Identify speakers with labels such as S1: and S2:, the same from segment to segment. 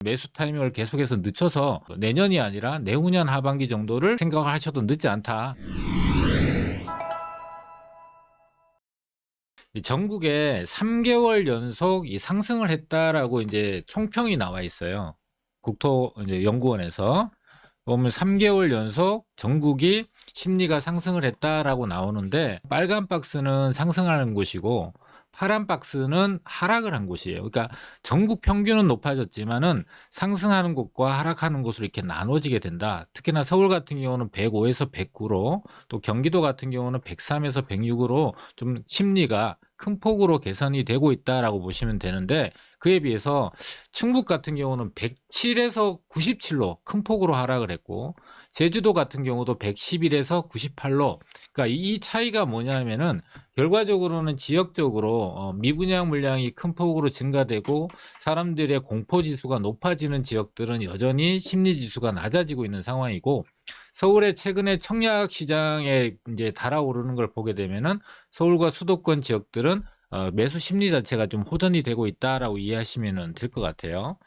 S1: 매수 타이밍을 계속해서 늦춰서 내년이 아니라 내후년 하반기 정도를 생각을 하셔도 늦지 않다. 전국에 3개월 연속 이 상승을 했다라고 이제 총평이 나와 있어요. 국토연구원에서 보면 3개월 연속 전국이 심리가 상승을 했다라고 나오는데, 빨간 박스는 상승하는 곳이고 파란 박스는 하락을 한 곳이에요. 그러니까 전국 평균은 높아졌지만은 상승하는 곳과 하락하는 곳으로 이렇게 나눠지게 된다. 특히나 서울 같은 경우는 105에서 109로, 또 경기도 같은 경우는 103에서 106으로 좀 심리가 큰 폭으로 개선이 되고 있다라고 보시면 되는데, 그에 비해서 충북 같은 경우는 107에서 97로 큰 폭으로 하락을 했고, 제주도 같은 경우도 111에서 98로, 그러니까 이 차이가 뭐냐면은 결과적으로는 지역적으로 미분양 물량이 큰 폭으로 증가되고 사람들의 공포 지수가 높아지는 지역들은 여전히 심리 지수가 낮아지고 있는 상황이고, 서울의 최근에 청약 시장에 이제 달아오르는 걸 보게 되면은 서울과 수도권 지역들은 매수 심리 자체가 좀 호전이 되고 있다라고 이해하시면 될 것 같아요.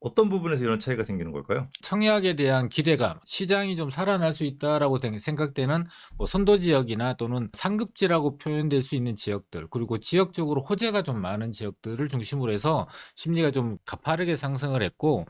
S2: 어떤 부분에서 이런 차이가 생기는 걸까요?
S1: 청약에 대한 기대감, 시장이 좀 살아날 수 있다라고 생각되는 뭐 선도 지역이나 또는 상급지라고 표현될 수 있는 지역들, 그리고 지역적으로 호재가 좀 많은 지역들을 중심으로 해서 심리가 좀 가파르게 상승을 했고,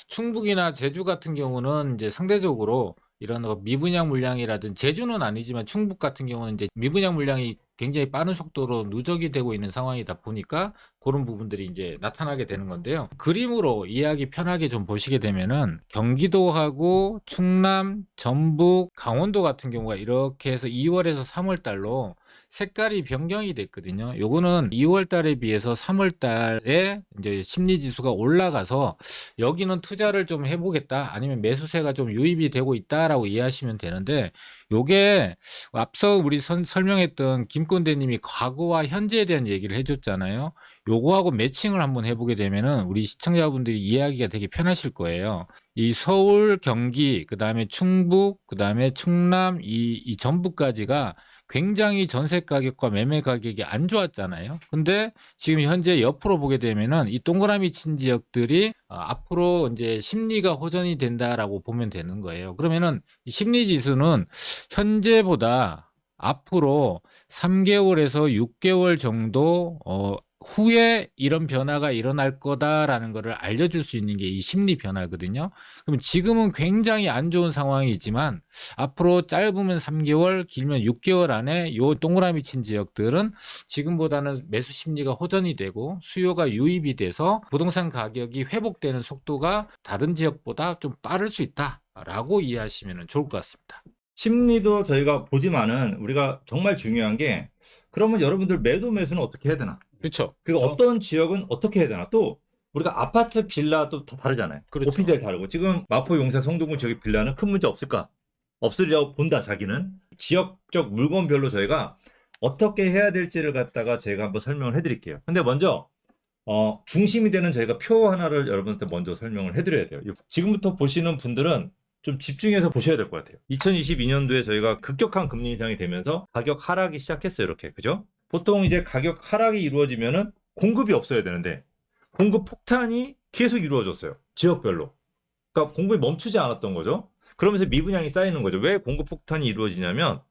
S1: 충북이나 제주 같은 경우는 이제 상대적으로 이런 미분양 물량이라든, 제주는 아니지만 충북 같은 경우는 이제 미분양 물량이 굉장히 빠른 속도로 누적이 되고 있는 상황이다 보니까 그런 부분들이 이제 나타나게 되는 건데요. 그림으로 이해하기 편하게 좀 보시게 되면은 경기도하고 충남, 전북, 강원도 같은 경우가 이렇게 해서 2월에서 3월 달로 색깔이 변경이 됐거든요. 요거는 2월 달에 비해서 3월 달에 이제 심리 지수가 올라가서 여기는 투자를 좀 해보겠다, 아니면 매수세가 좀 유입이 되고 있다라고 이해하시면 되는데, 요게 앞서 우리 설명했던 김권대님이 과거와 현재에 대한 얘기를 해줬잖아요. 요거하고 매칭을 한번 해보게 되면은 우리 시청자분들이 이해하기가 되게 편하실 거예요. 이 서울, 경기, 그 다음에 충북, 그 다음에 충남, 이 전북까지가 굉장히 전세 가격과 매매 가격이 안 좋았잖아요. 근데 지금 현재 옆으로 보게 되면은 이 동그라미 친 지역들이 앞으로 이제 심리가 호전이 된다라고 보면 되는 거예요. 그러면은 이 심리 지수는 현재보다 앞으로 3개월에서 6개월 정도 후에 이런 변화가 일어날 거다라는 것을 알려줄 수 있는 게 이 심리 변화거든요. 그럼 지금은 굉장히 안 좋은 상황이지만 앞으로 짧으면 3개월, 길면 6개월 안에 요 동그라미 친 지역들은 지금보다는 매수 심리가 호전이 되고 수요가 유입이 돼서 부동산 가격이 회복되는 속도가 다른 지역보다 좀 빠를 수 있다라고 이해하시면 좋을 것 같습니다.
S2: 심리도 저희가 보지만은 우리가 정말 중요한 게, 그러면 여러분들 매도 매수는 어떻게 해야 되나?
S1: 그렇죠.
S2: 그리고 어떤 지역은 어떻게 해야 되나? 또 우리가 아파트 빌라도 다 다르잖아요.
S1: 그렇죠.
S2: 오피스텔 다르고, 지금 마포 용사 성동구 지역의 빌라는 큰 문제 없을까? 없으리라고 본다, 자기는. 지역적 물건별로 저희가 어떻게 해야 될지를 갖다가 제가 한번 설명을 해드릴게요. 근데 먼저 중심이 되는 저희가 표 하나를 여러분한테 먼저 설명을 해드려야 돼요. 지금부터 보시는 분들은 좀 집중해서 보셔야 될 것 같아요. 2022년도에 저희가 급격한 금리 인상이 되면서 가격 하락이 시작했어요. 이렇게. 그죠? 보통 이제 가격 하락이 이루어지면은 공급이 없어야 되는데 공급 폭탄이 계속 이루어졌어요. 지역별로. 그러니까 공급이 멈추지 않았던 거죠. 그러면서 미분양이 쌓이는 거죠. 왜 공급 폭탄이 이루어지냐면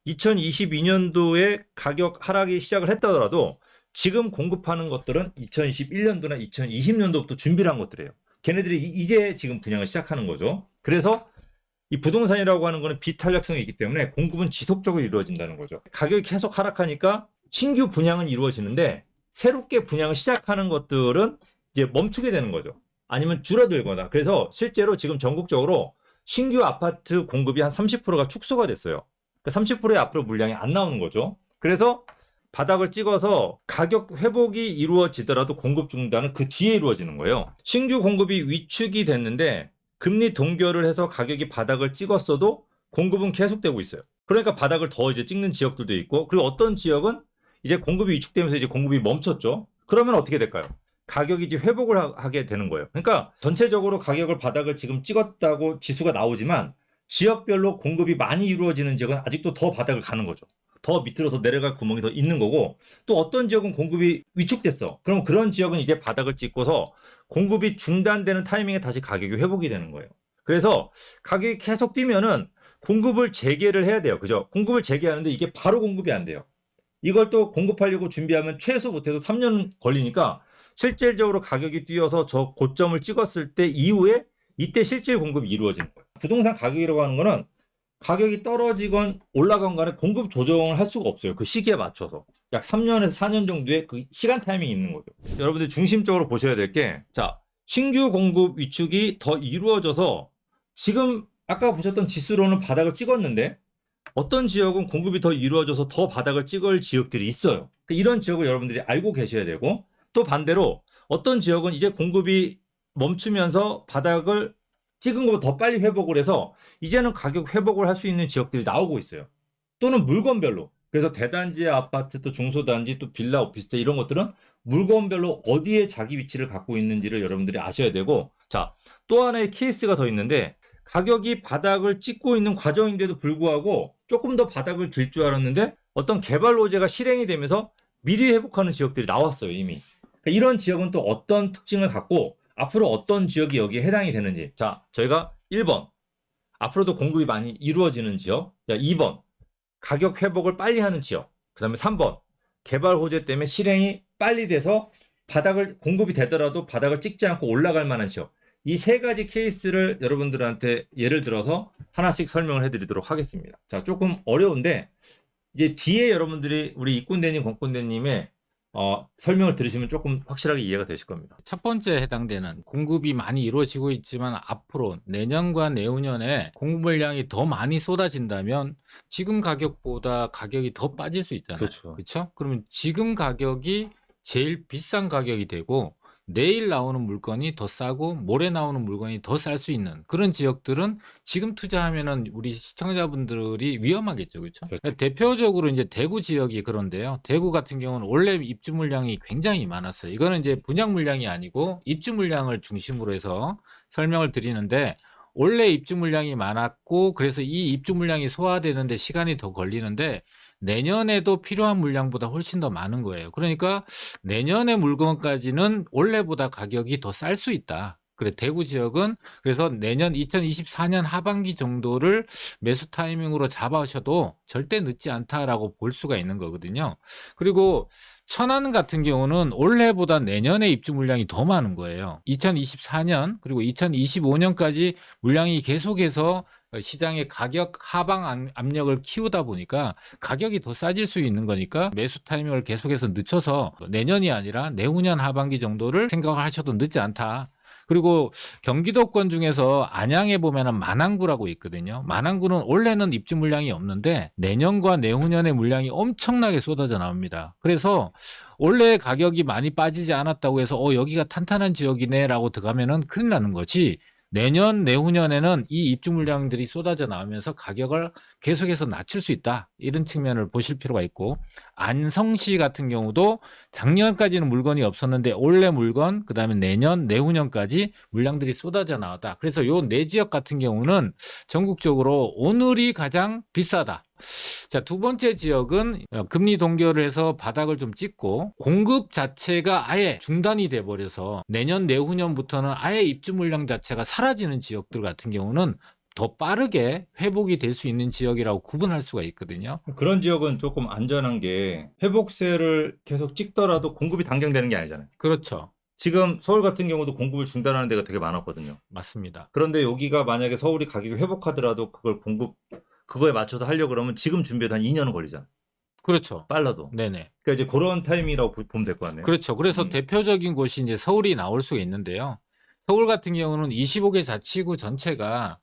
S2: 2022년도에 가격 하락이 시작을 했다더라도 지금 공급하는 것들은 2021년도나 2020년도부터 준비를 한 것들이에요. 걔네들이 이제 지금 분양을 시작하는 거죠. 그래서 이 부동산이라고 하는 거는 비탄력성이 있기 때문에 공급은 지속적으로 이루어진다는 거죠. 가격이 계속 하락하니까 신규 분양은 이루어지는데 새롭게 분양을 시작하는 것들은 이제 멈추게 되는 거죠. 아니면 줄어들거나. 그래서 실제로 지금 전국적으로 신규 아파트 공급이 한 30%가 축소가 됐어요. 그 30%의 앞으로 물량이 안 나오는 거죠. 그래서 바닥을 찍어서 가격 회복이 이루어지더라도 공급 중단은 그 뒤에 이루어지는 거예요. 신규 공급이 위축이 됐는데 금리 동결을 해서 가격이 바닥을 찍었어도 공급은 계속되고 있어요. 그러니까 바닥을 더 이제 찍는 지역들도 있고, 그리고 어떤 지역은 이제 공급이 위축되면서 이제 공급이 멈췄죠. 그러면 어떻게 될까요? 가격이 이제 회복을 하게 되는 거예요. 그러니까 전체적으로 가격을 바닥을 지금 찍었다고 지수가 나오지만 지역별로 공급이 많이 이루어지는 지역은 아직도 더 바닥을 가는 거죠. 더 밑으로 더 내려갈 구멍이 더 있는 거고, 또 어떤 지역은 공급이 위축됐어. 그럼 그런 지역은 이제 바닥을 찍고서 공급이 중단되는 타이밍에 다시 가격이 회복이 되는 거예요. 그래서 가격이 계속 뛰면은 공급을 재개를 해야 돼요. 그죠? 공급을 재개하는데 이게 바로 공급이 안 돼요. 이걸 또 공급하려고 준비하면 최소 못해도 3년 걸리니까 실질적으로 가격이 뛰어서 저 고점을 찍었을 때 이후에 이때 실질 공급이 이루어지는 거예요. 부동산 가격이라고 하는 거는 가격이 떨어지건 올라간 간에 공급 조정을 할 수가 없어요. 그 시기에 맞춰서. 약 3년에서 4년 정도의 그 시간 타이밍이 있는 거죠. 여러분들 중심적으로 보셔야 될 게, 자, 신규 공급 위축이 더 이루어져서 지금 아까 보셨던 지수로는 바닥을 찍었는데 어떤 지역은 공급이 더 이루어져서 더 바닥을 찍을 지역들이 있어요. 이런 지역을 여러분들이 알고 계셔야 되고, 또 반대로 어떤 지역은 이제 공급이 멈추면서 바닥을 찍은 것보다 더 빨리 회복을 해서 이제는 가격 회복을 할 수 있는 지역들이 나오고 있어요. 또는 물건별로. 그래서 대단지 아파트, 또 중소단지, 또 빌라 오피스텔 이런 것들은 물건별로 어디에 자기 위치를 갖고 있는지를 여러분들이 아셔야 되고, 자, 또 하나의 케이스가 더 있는데, 가격이 바닥을 찍고 있는 과정인데도 불구하고 조금 더 바닥을 길 줄 알았는데 어떤 개발 호재가 실행이 되면서 미리 회복하는 지역들이 나왔어요, 이미. 그러니까 이런 지역은 또 어떤 특징을 갖고 앞으로 어떤 지역이 여기에 해당이 되는지. 자, 저희가 1번, 앞으로도 공급이 많이 이루어지는 지역. 2번, 가격 회복을 빨리 하는 지역. 그 다음에 3번, 개발 호재 때문에 실행이 빨리 돼서 공급이 되더라도 바닥을 찍지 않고 올라갈 만한 지역. 이 세 가지 케이스를 여러분들한테 예를 들어서 하나씩 설명을 해드리도록 하겠습니다. 자, 조금 어려운데 이제 뒤에 여러분들이 우리 이꾼대님, 권꾼대님의 설명을 들으시면 조금 확실하게 이해가 되실 겁니다.
S1: 첫 번째 해당되는 공급이 많이 이루어지고 있지만 앞으로 내년과 내후년에 공급 물량이 더 많이 쏟아진다면 지금 가격보다 가격이 더 빠질 수 있잖아요.
S2: 그렇죠.
S1: 그렇죠? 그러면 지금 가격이 제일 비싼 가격이 되고 내일 나오는 물건이 더 싸고 모레 나오는 물건이 더 쌀 수 있는 그런 지역들은 지금 투자하면은 우리 시청자분들이 위험하겠죠. 그렇죠?
S2: 그렇죠.
S1: 대표적으로 이제 대구 지역이 그런데요. 대구 같은 경우는 원래 입주 물량이 굉장히 많았어요. 이거는 이제 분양 물량이 아니고 입주 물량을 중심으로 해서 설명을 드리는데, 원래 입주 물량이 많았고 그래서 이 입주 물량이 소화되는데 시간이 더 걸리는데 내년에도 필요한 물량보다 훨씬 더 많은 거예요. 그러니까 내년의 물건까지는 원래보다 가격이 더 쌀 수 있다. 그래, 대구 지역은 그래서 내년 2024년 하반기 정도를 매수 타이밍으로 잡아셔도 절대 늦지 않다라고 볼 수가 있는 거거든요. 그리고 천안 같은 경우는 올해보다 내년에 입주 물량이 더 많은 거예요. 2024년 그리고 2025년까지 물량이 계속해서 시장의 가격 하방 압력을 키우다 보니까 가격이 더 싸질 수 있는 거니까 매수 타이밍을 계속해서 늦춰서 내년이 아니라 내후년 하반기 정도를 생각을 하셔도 늦지 않다. 그리고 경기도권 중에서 안양에 보면은 만안구라고 있거든요. 만안구는 원래는 입주 물량이 없는데 내년과 내후년에 물량이 엄청나게 쏟아져 나옵니다. 그래서 원래 가격이 많이 빠지지 않았다고 해서 여기가 탄탄한 지역이네라고 들어가면은 큰일 나는 거지. 내년, 내후년에는 이 입주 물량들이 쏟아져 나오면서 가격을 계속해서 낮출 수 있다. 이런 측면을 보실 필요가 있고, 안성시 같은 경우도 작년까지는 물건이 없었는데 올해 물건, 그 다음에 내년, 내후년까지 물량들이 쏟아져 나왔다. 그래서 요 네 지역 같은 경우는 전국적으로 오늘이 가장 비싸다. 자, 두 번째 지역은 금리 동결을 해서 바닥을 좀 찍고 공급 자체가 아예 중단이 돼 버려서 내년 내후년부터는 아예 입주 물량 자체가 사라지는 지역들 같은 경우는 더 빠르게 회복이 될 수 있는 지역이라고 구분할 수가 있거든요.
S2: 그런 지역은 조금 안전한 게 회복세를 계속 찍더라도 공급이 당장 되는 게 아니잖아요.
S1: 그렇죠.
S2: 지금 서울 같은 경우도 공급을 중단하는 데가 되게 많았거든요.
S1: 맞습니다.
S2: 그런데 여기가 만약에 서울이 가격이 회복하더라도 그거에 맞춰서 하려고 그러면 지금 준비해도 한 2년은 걸리잖아.
S1: 그렇죠.
S2: 빨라도.
S1: 네네.
S2: 그러니까 이제 그런 타이밍이라고 보면 될 것 같네요.
S1: 그렇죠. 그래서 대표적인 곳이 이제 서울이 나올 수가 있는데요. 서울 같은 경우는 25개 자치구 전체가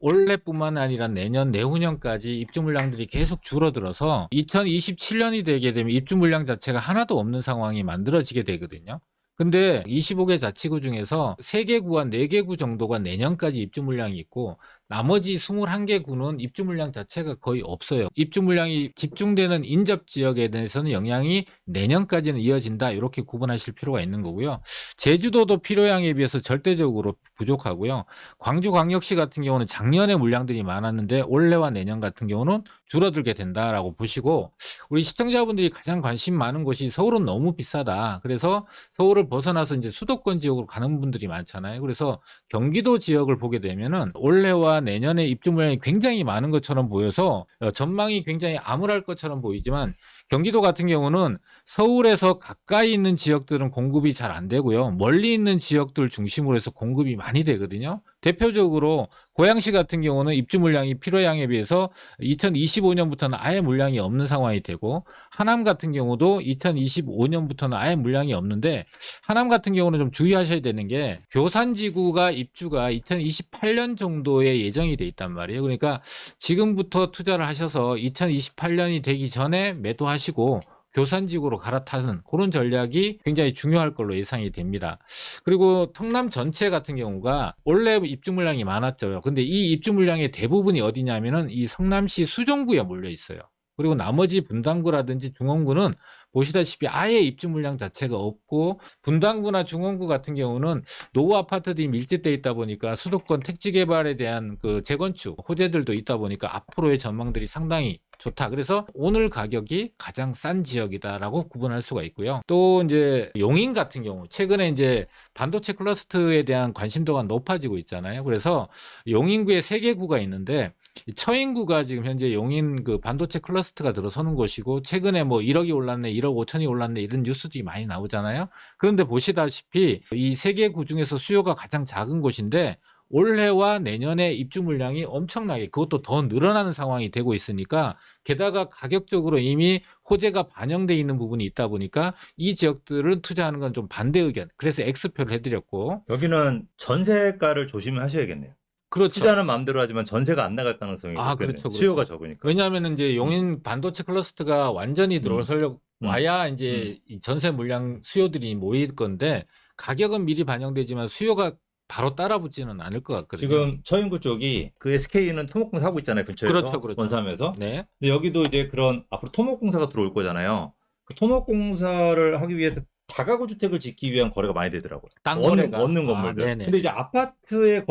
S1: 올해뿐만 아니라 내년, 내후년까지 입주 물량들이 계속 줄어들어서 2027년이 되게 되면 입주 물량 자체가 하나도 없는 상황이 만들어지게 되거든요. 근데 25개 자치구 중에서 3개 구와 4개 구 정도가 내년까지 입주 물량이 있고 나머지 21개 구는 입주 물량 자체가 거의 없어요. 입주 물량이 집중되는 인접 지역에 대해서는 영향이 내년까지는 이어진다. 이렇게 구분하실 필요가 있는 거고요. 제주도도 필요량에 비해서 절대적으로 부족하고요. 광주광역시 같은 경우는 작년에 물량들이 많았는데 올해와 내년 같은 경우는 줄어들게 된다라고 보시고, 우리 시청자분들이 가장 관심 많은 곳이 서울은 너무 비싸다. 그래서 서울을 벗어나서 이제 수도권 지역으로 가는 분들이 많잖아요. 그래서 경기도 지역을 보게 되면은 올해와 내년에 입주 물량이 굉장히 많은 것처럼 보여서 전망이 굉장히 암울할 것처럼 보이지만, 경기도 같은 경우는 서울에서 가까이 있는 지역들은 공급이 잘 안 되고요. 멀리 있는 지역들 중심으로 해서 공급이 많이 되거든요. 대표적으로 고양시 같은 경우는 입주 물량이 필요량에 비해서 2025년부터는 아예 물량이 없는 상황이 되고, 하남 같은 경우도 2025년부터는 아예 물량이 없는데, 하남 같은 경우는 좀 주의하셔야 되는 게 교산지구가 입주가 2028년 정도에 예정이 돼 있단 말이에요. 그러니까 지금부터 투자를 하셔서 2028년이 되기 전에 매도하시고 교산지구로 갈아타는 그런 전략이 굉장히 중요할 걸로 예상이 됩니다. 그리고 성남 전체 같은 경우가 원래 입주 물량이 많았죠. 근데 이 입주 물량의 대부분이 어디냐면은 이 성남시 수정구에 몰려 있어요. 그리고 나머지 분당구라든지 중원구는 보시다시피 아예 입주 물량 자체가 없고, 분당구나 중원구 같은 경우는 노후 아파트들이 밀집돼 있다 보니까 수도권 택지 개발에 대한 그 재건축 호재들도 있다 보니까 앞으로의 전망들이 상당히 좋다. 그래서 오늘 가격이 가장 싼 지역이다라고 구분할 수가 있고요. 또 이제 용인 같은 경우 최근에 이제 반도체 클러스터에 대한 관심도가 높아지고 있잖아요. 그래서 용인구에 3개 구가 있는데, 처인구가 지금 현재 용인 그 반도체 클러스터가 들어서는 곳이고, 최근에 뭐 1억이 올랐네, 1억 5천이 올랐네 이런 뉴스들이 많이 나오잖아요. 그런데 보시다시피 이 3개 구 중에서 수요가 가장 작은 곳인데 올해와 내년에 입주 물량이 엄청나게, 그것도 더 늘어나는 상황이 되고 있으니까, 게다가 가격적으로 이미 호재가 반영돼 있는 부분이 있다 보니까 이 지역들은 투자하는 건 좀 반대 의견. 그래서 X표를 해드렸고.
S2: 여기는 전세가를 조심하셔야겠네요.
S1: 그렇죠.
S2: 투자는 마음대로 하지만 전세가 안 나갈 가능성이 높겠네요.
S1: 그렇죠.
S2: 수요가 적으니까.
S1: 왜냐하면 이제 용인 반도체 클러스터가 완전히 들어서려 와야 이제 이 전세 물량 수요들이 모일 건데, 가격은 미리 반영되지만 수요가 바로 따라붙지는 않을 것 같거든요.
S2: 지금 처인구 쪽이 그 SK는 토목공사 하고 있잖아요, 근처에서.
S1: 그렇죠.
S2: 원삼에서.
S1: 네.
S2: 근데 여기도 이제 그런 앞으로 토목공사가 들어올 거잖아요. 그 토목공사를 하기 위해서 다가구 주택을 짓기 위한 거래가 많이 되더라고요.
S1: 땅
S2: 얻는
S1: 거래가.
S2: 건물들.
S1: 네네.
S2: 근데 이제 아파트에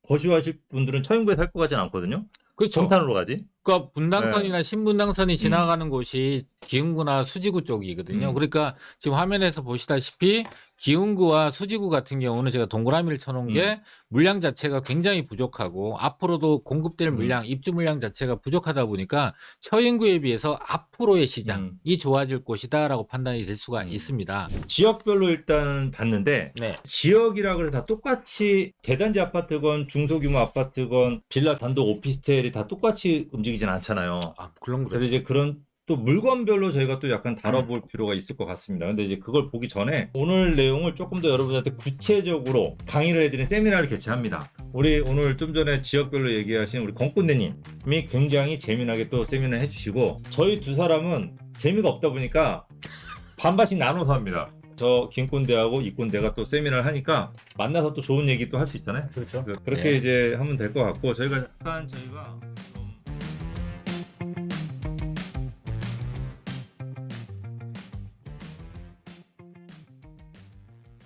S2: 거주하실 분들은 처인구에 살 것 같지는 않거든요.
S1: 그렇죠.
S2: 정탄으로 가지.
S1: 그러니까 분당선이나 신분당선이 지나가는 곳이 기흥구나 수지구 쪽이거든요. 그러니까 지금 화면에서 보시다시피 기흥구와 수지구 같은 경우는 제가 동그라미를 쳐놓은 게 물량 자체가 굉장히 부족하고, 앞으로도 공급될 물량, 입주 물량 자체가 부족하다 보니까 처인구에 비해서 앞으로의 시장이 좋아질 곳이다라고 판단이 될 수가 있습니다.
S2: 지역별로 일단 봤는데,
S1: 네.
S2: 지역이라 그래 다 똑같이 대단지 아파트건 중소규모 아파트건 빌라 단독 오피스텔이 다 똑같이 움직이진 않잖아요.
S1: 그런
S2: 그래서 이제 그런 또 물건별로 저희가 또 약간 다뤄볼 필요가 있을 것 같습니다. 근데 이제 그걸 보기 전에 오늘 내용을 조금 더 여러분들한테 구체적으로 강의를 해드리는 세미나를 개최합니다. 우리 오늘 좀 전에 지역별로 얘기하신 우리 권군대님이 굉장히 재미나게 또 세미나 해주시고, 저희 두 사람은 재미가 없다 보니까 반반씩 나눠서 합니다. 저 김꼰대하고 이꼰대가 또 세미나를 하니까 만나서 또 좋은 얘기 또 할 수 있잖아요.
S1: 그렇죠.
S2: 그렇게 이제 하면 될 것 같고, 저희가